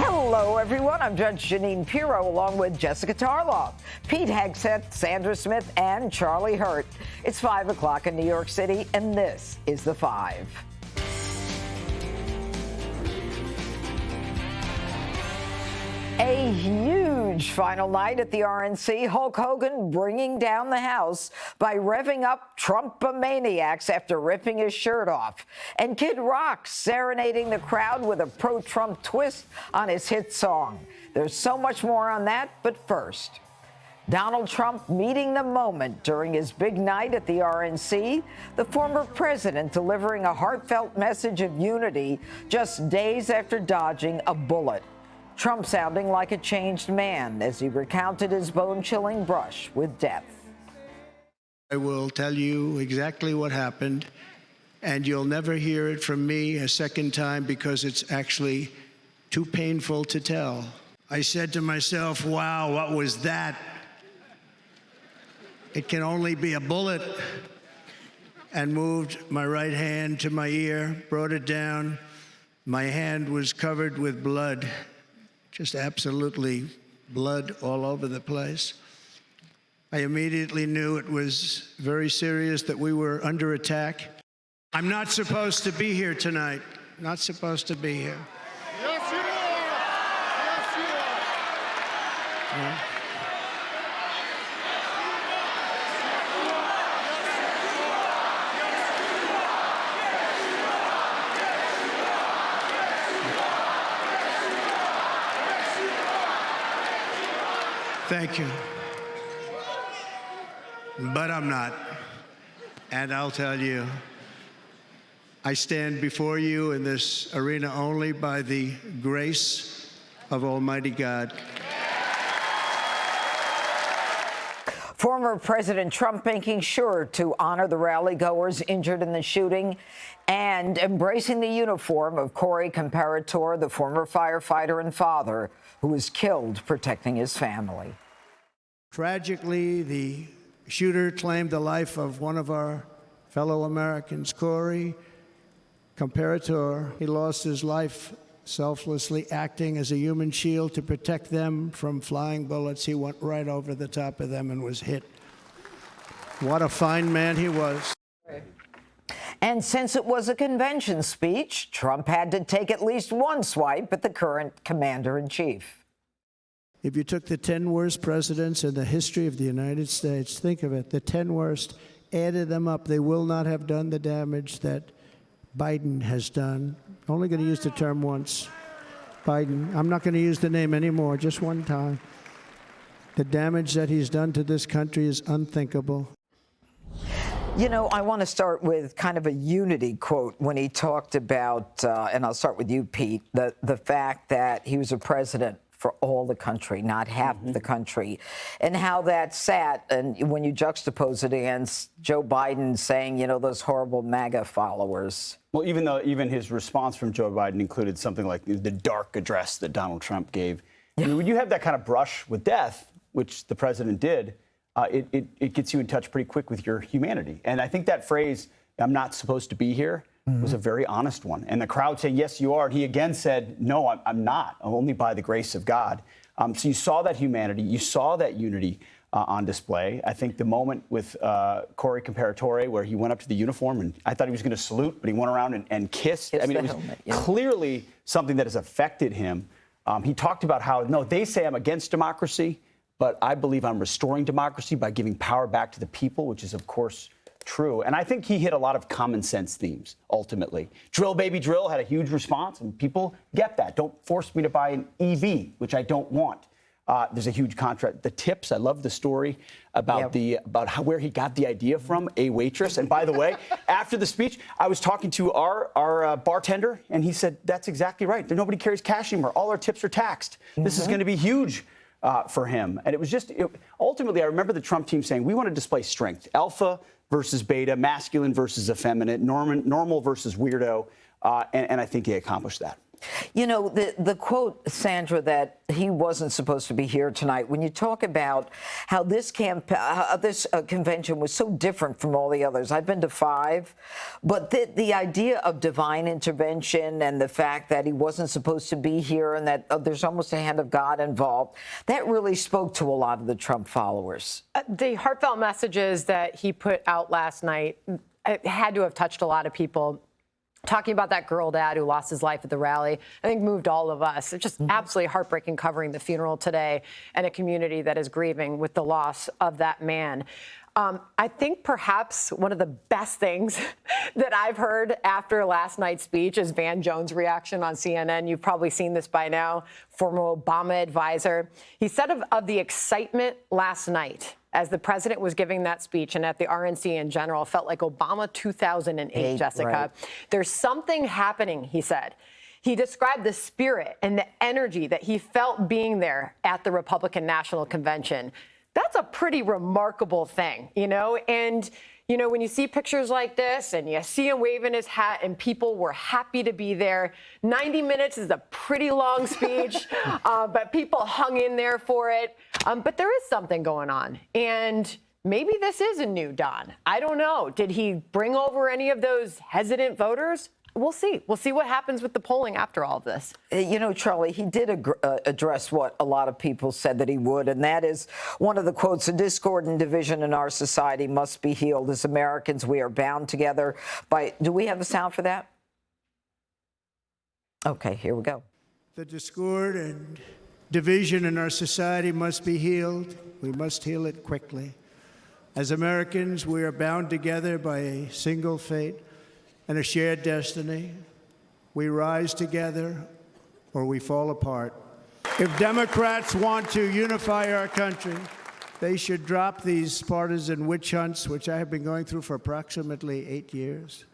Hello, everyone. I'm Judge Janine Pirro, along with Jessica Tarloff, Pete Hegseth, Sandra Smith, and Charlie Hurt. It's 5 o'clock in New York City, and this is The Five. A huge final night at the RNC. Hulk Hogan bringing down the House by revving up Trump-a-maniacs after ripping his shirt off. And Kid Rock serenading the crowd with a pro-Trump twist on his hit song. There's so much more on that, but first, Donald Trump meeting the moment during his big night at the RNC, the former president delivering a heartfelt message of unity just days after dodging a bullet. Trump sounding like a changed man as he recounted his bone-chilling brush with death. I will tell you exactly what happened, and you'll never hear it from me a second time because it's actually too painful to tell. I said to myself, wow, what was that? It can only be a bullet. And moved my right hand to my ear, brought it down. My hand was covered with blood. Just absolutely blood all over the place. I immediately knew it was very serious, that we were under attack. I'm not supposed to be here tonight. Not supposed to be here. Yes, you are. Yes, you are. Yeah. Thank you. But I'm not. And I'll tell you, I stand before you in this arena only by the grace of Almighty God. Former President Trump making sure to honor the rally-goers injured in the shooting and embracing the uniform of Corey Comparator, the former firefighter and father who was killed protecting his family. Tragically, the shooter claimed the life of one of our fellow Americans, Corey Comparator. He lost his life selflessly acting as a human shield to protect them from flying bullets. He went right over the top of them and was hit. What a fine man he was. And since it was a convention speech, Trump had to take at least one swipe at the current commander-in-chief. If you took the 10 worst presidents in the history of the United States, think of it, the 10 worst, added them up, they will not have done the damage that Biden has done. Only going to use the term once. Biden. I'm not going to use the name anymore, just one time. The damage that he's done to this country is unthinkable. You know, I want to start with kind of a unity quote when he talked about, and I'll start with you, Pete, the fact that he was a president for all the country, not half the country, and how that sat, and when you juxtapose it against Joe Biden saying, you know, those horrible MAGA followers. Well, even his response from Joe Biden included something like the dark address that Donald Trump gave. I mean, when you have that kind of brush with death, which the president did, it gets you in touch pretty quick with your humanity. And I think that phrase, I'm not supposed to be here, was a very honest one. And the crowd saying, yes, you are. And he again said, no, I'm not. I'm only by the grace of God. So you saw that humanity. You saw that unity on display. I think the moment with Corey Comparator, where he went up to the uniform, and I thought he was going to salute, but he went around and kissed. I mean, it was clearly something that has affected him. He talked about how, no, they say I'm against democracy, but I believe I'm restoring democracy by giving power back to the people, which is, of course, true. And I think he hit a lot of common sense themes, ultimately. Drill, baby, drill had a huge response, and people get that. Don't force me to buy an EV, which I don't want. There's a huge contrast. The tips, I love the story about where he got the idea from, a waitress. And by the way, after the speech, I was talking to our bartender, and he said, that's exactly right. Nobody carries cash anymore. All our tips are taxed. This is going to be huge for him. And it was just, ultimately, I remember the Trump team saying, we want to display strength. Alpha versus beta, masculine versus effeminate, normal versus weirdo. And I think he accomplished that. You know, the quote, Sandra, that he wasn't supposed to be here tonight, when you talk about how this convention was so different from all the others. I've been to 5, but the idea of divine intervention and the fact that he wasn't supposed to be here and that there's almost a hand of God involved, that really spoke to a lot of the Trump followers. The heartfelt messages that he put out last night had to have touched a lot of people. Talking about that girl dad who lost his life at the rally, I think moved all of us. It's just absolutely heartbreaking covering the funeral today and a community that is grieving with the loss of that man. I think perhaps one of the best things that I've heard after last night's speech is Van Jones' reaction on CNN. You've probably seen this by now, former Obama advisor. He said of the excitement last night as the president was giving that speech and at the RNC in general, felt like Obama 2008, Jessica. Right. There's something happening, he said. He described the spirit and the energy that he felt being there at the Republican National Convention. That's a pretty remarkable thing, you know? And, you know, when you see pictures like this and you see him waving his hat and people were happy to be there, 90 minutes is a pretty long speech, but people hung in there for it. But there is something going on. And maybe this is a new Don. I don't know. Did he bring over any of those hesitant voters? We'll see. We'll see what happens with the polling after all of this. You know, Charlie, he did address what a lot of people said that he would, and that is one of the quotes: "The discord and division in our society must be healed. As Americans, we are bound together by..." Do we have the sound for that? Okay, here we go. The discord and division in our society must be healed. We must heal it quickly. As Americans, we are bound together by a single fate and a shared destiny. We rise together or we fall apart. If Democrats want to unify our country, they should drop these partisan witch hunts, which I have been going through for approximately 8 years.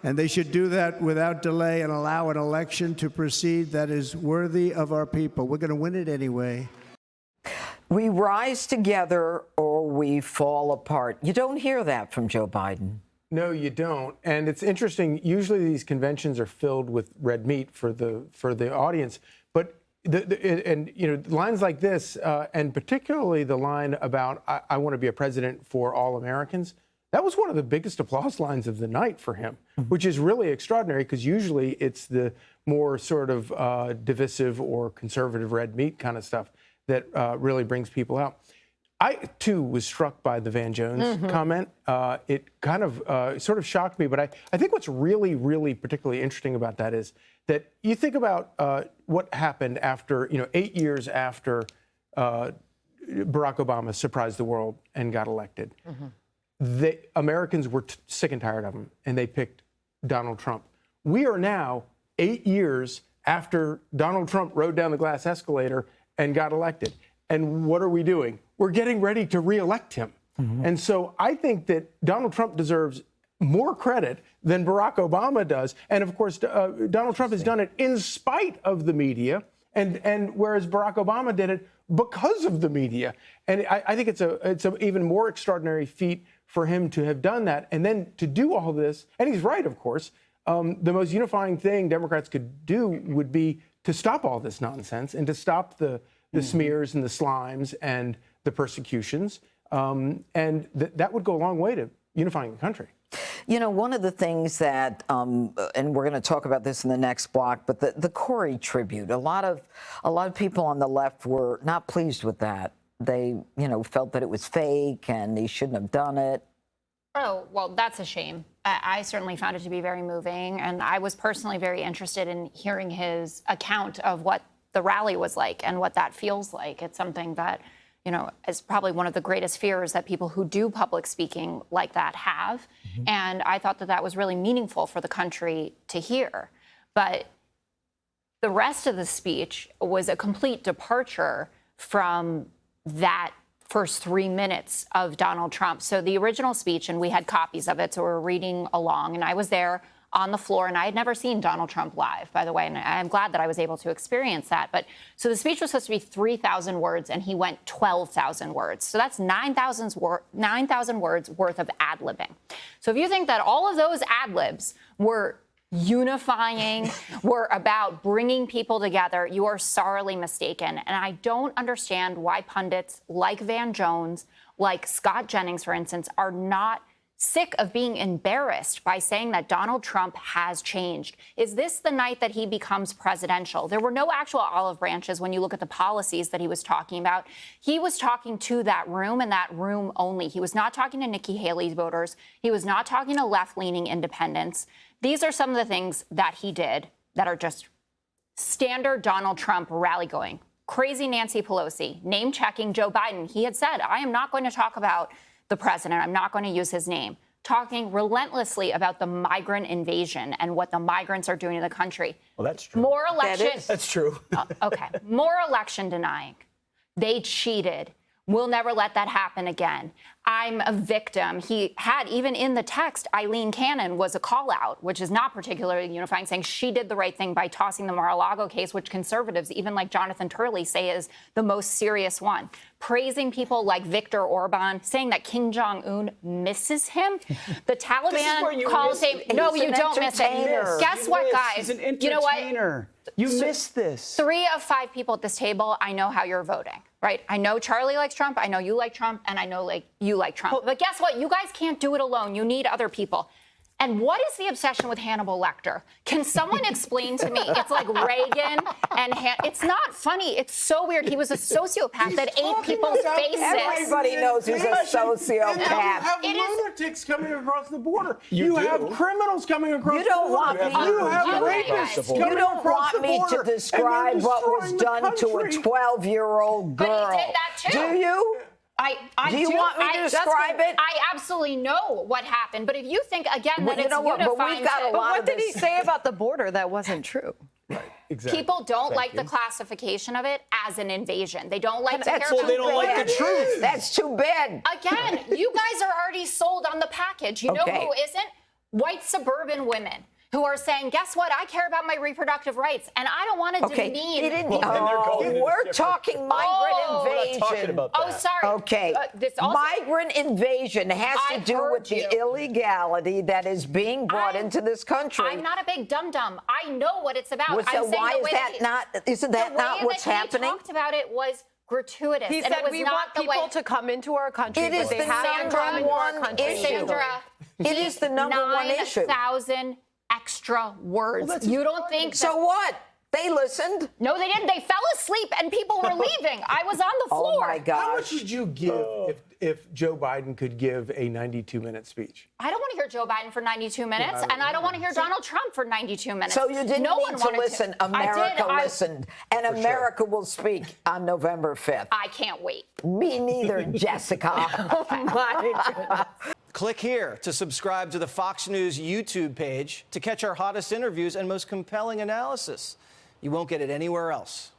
And they should do that without delay and allow an election to proceed that is worthy of our people. We're going to win it anyway. We rise together or we fall apart. You don't hear that from Joe Biden. No, you don't. And it's interesting. Usually these conventions are filled with red meat for the audience. But lines like this, and particularly the line about I want to be a president for all Americans, that was one of the biggest applause lines of the night for him, which is really extraordinary because usually it's the more sort of divisive or conservative red meat kind of stuff that really brings people out. I, too, was struck by the Van Jones comment. It kind of sort of shocked me. But I think what's really, really particularly interesting about that is that you think about what happened after, 8 years after Barack Obama surprised the world and got elected. The Americans were sick and tired of him, and they picked Donald Trump. We are now 8 years after Donald Trump rode down the glass escalator and got elected. And what are we doing? We're getting ready to reelect him. And so I think that Donald Trump deserves more credit than Barack Obama does. And of course, Donald Trump has done it in spite of the media, and whereas Barack Obama did it because of the media. And I think it's an even more extraordinary feat for him to have done that and then to do all this. And he's right, of course. The most unifying thing Democrats could do would be to stop all this nonsense and to stop the smears and the slimes and the persecutions. And that would go a long way to unifying the country. You know, one of the things that, and we're going to talk about this in the next block, but the Corey tribute, a lot of people on the left were not pleased with that. They, felt that it was fake and he shouldn't have done it. Oh, well, that's a shame. I certainly found it to be very moving. And I was personally very interested in hearing his account of what the rally was like and what that feels like. It's something that, is probably one of the greatest fears that people who do public speaking like that have. And I thought that was really meaningful for the country to hear. But the rest of the speech was a complete departure from that first 3 minutes of Donald Trump. So the original speech, and we had copies of it, so we're reading along, and I was there on the floor, and I had never seen Donald Trump live, by the way, and I'm glad that I was able to experience that. But so the speech was supposed to be 3,000 words, and he went 12,000 words. So that's 9,000 words worth of ad-libbing. So if you think that all of those ad-libs were unifying, we're about bringing people together, you are sorely mistaken. And I don't understand why pundits like Van Jones, like Scott Jennings, for instance, are not sick of being embarrassed by saying that Donald Trump has changed. Is this the night that he becomes presidential? There were no actual olive branches when you look at the policies that he was talking about. He was talking to that room and that room only. He was not talking to Nikki Haley's voters. He was not talking to left-leaning independents. These are some of the things that he did that are just standard Donald Trump rally going. Crazy Nancy Pelosi, name-checking Joe Biden. He had said, I am not going to talk about the president. I'm not going to use his name. Talking relentlessly about the migrant invasion and what the migrants are doing to the country. Well, that's true. More election. That's true. Okay. More election denying. They cheated. We'll never let that happen again. I'm a victim. He had, even in the text, Eileen Cannon was a call out, which is not particularly unifying, saying she did the right thing by tossing the Mar-a-Lago case, which conservatives, even like Jonathan Turley, say is the most serious one. Praising people like Viktor Orban, saying that Kim Jong-un misses him. The Taliban calls him. No, you don't miss it. Guess what, guys? He's an entertainer. You know what? You missed this. 3 of 5 people at this table, I know how you're voting, right? I know Charlie likes Trump, I know you like Trump, and I know you like Trump. But guess what? You guys can't do it alone. You need other people. And what is the obsession with Hannibal Lecter? Can someone explain to me? It's like Reagan and it's not funny. It's so weird. He was a sociopath that ate people's faces. Everybody knows he's a sociopath. And you have lunatics coming across the border. You have criminals coming across You don't the border. want me. You have rapists coming You don't across the want me border. to describe what was done to a 12-year-old girl. But he did that too. Do you? Do you want me to describe it? I absolutely know what happened. But if you think, again, that you it's know what? But unifying we've got a to- lot What did he say about the border that wasn't true? Exactly. People don't like the classification of it as an invasion. They don't like to hear That's about too they don't like bad. the truth. That's too bad. Again, you guys are already sold on the package. You know Okay. who isn't? White suburban women who are saying, guess what? I care about my reproductive rights, and I don't want to demean. They didn't. going in We're different- talking migrant Oh, We're invasion. not talking about that. Oh, sorry. Okay. This also, Migrant invasion has to I do heard with the you. illegality that is being brought into this country. I'm not a big dum-dum. I know what it's about. Well, so I'm saying why the is way that not? Isn't that the way not what's that happening? He talked about it was gratuitous. He and said it was we not want the people way. to come into our country, It but is they the have to number come into our one country issue. legally. Sandra, It is the number one issue. 9,000 extra words. You don't think So what? They listened. No, they didn't. They fell asleep and people were leaving. I was on the floor. Oh my How gosh. much would you give if Joe Biden could give a 92-minute speech? I don't want to hear Joe Biden for 92 minutes, and I don't want to hear Donald Trump for 92 minutes. So you didn't no need one to wanted listen. I America did. listened. And America will speak on November 5th. I can't wait. Me neither, Jessica. Click here to subscribe to the Fox News YouTube page to catch our hottest interviews and most compelling analysis. You won't get it anywhere else.